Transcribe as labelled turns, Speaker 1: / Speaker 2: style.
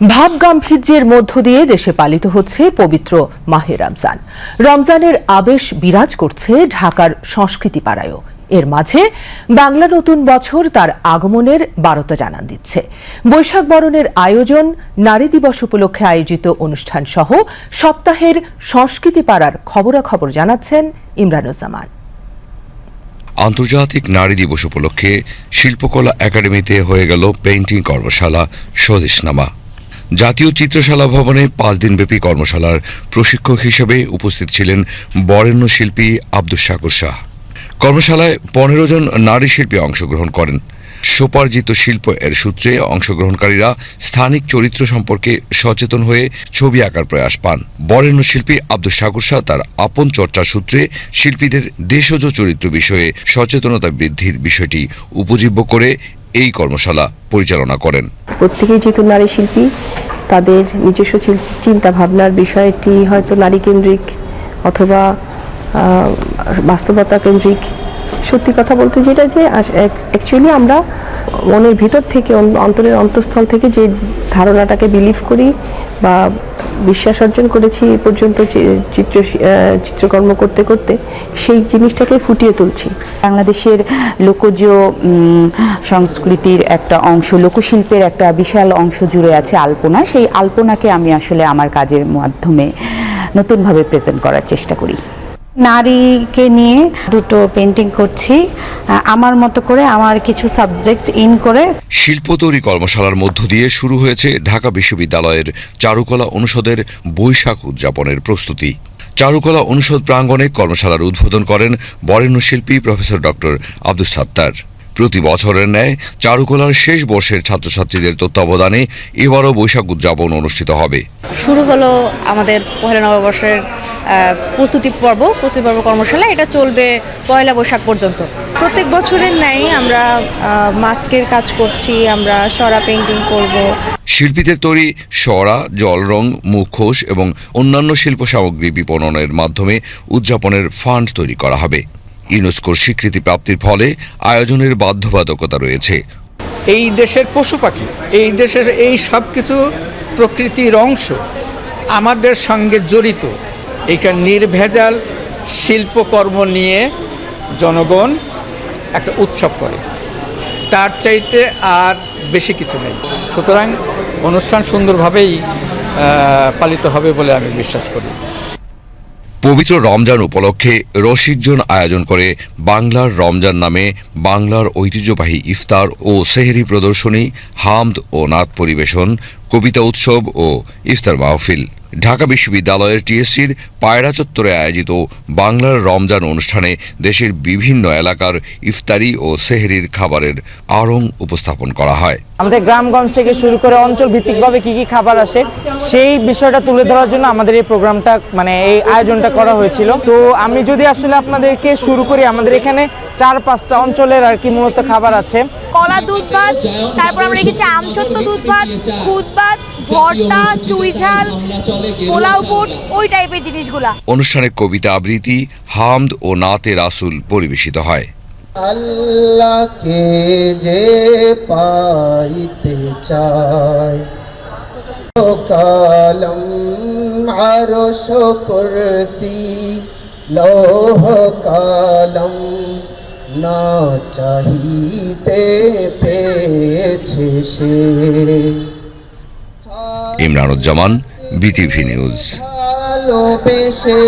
Speaker 1: ভাব গাম্ভীর্যের মধ্য দিয়ে দেশে পালিত হচ্ছে পবিত্র মাহে রমজান। রমজানের আবেশ বিরাজ করছে ঢাকার সংস্কৃতি পাড়ায়ও। এর মাঝে বাংলা নতুন বছর তার আগমনের বারতা জানান দিচ্ছে। বৈশাখ বরণের আয়োজন, নারী দিবস উপলক্ষে আয়োজিত অনুষ্ঠান সহ সপ্তাহের সংস্কৃতি পাড়ার খবরাখবর জানাচ্ছেন ইমরানুজ্জামান।
Speaker 2: আন্তর্জাতিক নারী দিবস উপলক্ষে শিল্পকলা একাডেমিতে হয়ে গেল পেইন্টিং কর্মশালা স্বদেশনামা। জাতীয় চিত্রশালা ভবনে 5 দিনব্যাপী কর্মশালার প্রশিক্ষক হিসেবে উপস্থিত ছিলেন বরেণ্য শিল্পী আব্দুস শাকুর শাহ। কর্মশালায় 15 জন নারী শিল্পী অংশগ্রহণ করেন। স্বোপার্জিত শিল্প এর সূত্রে অংশগ্রহণকারীরা স্থানিক চরিত্র সম্পর্কে সচেতন হয়ে ছবি আঁকার প্রয়াস পান। বরেণ্য শিল্পী আব্দুস শাকুর শাহ তার আপন চর্চার সূত্রে শিল্পীদের দেশজ চরিত্র বিষয়ে সচেতনতা বৃদ্ধির বিষয়টি উপজীব্য করে এই কর্মশালা পরিচালনা করেন।
Speaker 3: প্রত্যেকেই যেহেতু নারী শিল্পী, তাদের নিজস্ব চিন্তা ভাবনার বিষয়টি হয়তো নারী কেন্দ্রিক অথবা বাস্তবতা কেন্দ্রিক। সত্যি কথা বলতে যেটা যে অ্যাকচুয়ালি আমরা মনের ভিতর থেকে, অন্তরের অন্তঃস্থল থেকে যে ধারণাটাকে বিলিভ করি বা বিশ্বাস অর্জন করেছি এ পর্যন্ত চিত্রকর্ম করতে করতে, সেই জিনিসটাকে ফুটিয়ে তুলছি।
Speaker 4: বাংলাদেশের লোকজ সংস্কৃতির একটা অংশ, লোকশিল্পের একটা বিশাল অংশ জুড়ে আছে আলপনা। সেই আলপনাকে আমি আসলে আমার কাজের মাধ্যমে নতুনভাবে প্রেজেন্ট করার চেষ্টা করি। নারীকে নিয়ে দুটো পেন্টিং করছি আমার মতো করে, আমার কিছু সাবজেক্ট ইন করে।
Speaker 2: শিল্প তৈরি কর্মশালার মধ্য দিয়ে শুরু হয়েছে ঢাকা বিশ্ববিদ্যালয়ের চারুকলা অনুষদের বৈশাখ উদযাপনের প্রস্তুতি। চারুকলা অনুষদ প্রাঙ্গণে কর্মশালার উদ্বোধন করেন বরেণ্য শিল্পী প্রফেসর ডক্টর আব্দুস সাত্তার। প্রতি বছরের ন্যায় চারুকলার শেষ বর্ষের ছাত্রছাত্রীদের তত্ত্বাবধানে এবারও বৈশাখ উদযাপন অনুষ্ঠিত হবে।
Speaker 5: শুরু হলো আমাদের পহেলা নববর্ষের প্রস্তুতি পর্ব কর্মশালা। এটা চলবে পয়লা বৈশাখ পর্যন্ত।
Speaker 6: প্রত্যেক বছরের ন্যায় আমরা মাস্কের কাজ করছি, আমরা সরা পেইন্টিং করব।
Speaker 2: শিল্পীদের তৈরি সরা, জলরং, মুখোশ এবং অন্যান্য শিল্প সামগ্রী বিপণনের মাধ্যমে উদযাপনের ফান্ড তৈরি করা হবে। ইউনেস্কোর স্বীকৃতি প্রাপ্তির ফলে আয়োজনের বাধ্যবাধকতা রয়েছে।
Speaker 7: এই দেশের পশু পাখি, এই দেশের এই সব কিছু প্রকৃতির অংশ আমাদের সঙ্গে জড়িত। এইখানে নির্ভেজাল শিল্পকর্ম নিয়ে জনগণ একটা উৎসব করে, তার চাইতে আর বেশি কিছু নেই। সুতরাং অনুষ্ঠান সুন্দরভাবেই পালিত হবে বলে আমি বিশ্বাস করি।
Speaker 2: পবিত্র রমজান উপলক্ষে রসিকজন আয়োজন করে বাংলার রমজান নামে বাংলার ঐতিহ্যবাহী ইফতার ও সেহরি প্রদর্শনী, হামদ ও নাত পরিবেশন, কবিতা উৎসব ও ইফতার মাহফিল। ঢাকা বিশ্ববিদ্যালয়ের টিএসসির পায়রা চত্বরে আয়োজিত বাংলার রমজান অনুষ্ঠানে দেশের বিভিন্ন এলাকার ইফতারি ও সেহরির খাবারের আড়ং উপস্থাপন করা হয়।
Speaker 8: আমাদের গ্রামগঞ্জ থেকে শুরু করে অঞ্চল ভিত্তিকভাবে কি কি খাবার আসে সেই বিষয়টা তুলে ধরার জন্য আমাদের এই প্রোগ্রামটা, এই আয়োজনটা করা হয়েছিল। তো আমি যদি আসলে আপনাদেরকে শুরু করি, আমাদের এখানে 4-5টা অঞ্চলের আর কি মূলত খাবার আছে।
Speaker 9: কলা দুধ ভাত, তারপর আমরা রেখেছি আমসত্ব দুধ ভাত, খুদ ভাত, ভর্তা, চুই ঝাল, পোলাও বুট, ওই টাইপের জিনিসগুলা।
Speaker 2: অনুষ্ঠানে কবিতা আবৃত্তি, হামদ ও নাতে রাসূল পরিবেশিত হয়।
Speaker 10: আল্লাহকে যে পাইতে চায়, কালাম আরশ কুরসি লৌহ কালাম না চাহিতে পেয়েছে সে।
Speaker 2: Imranuzzaman, BTV news.
Speaker 10: ভালোবেসে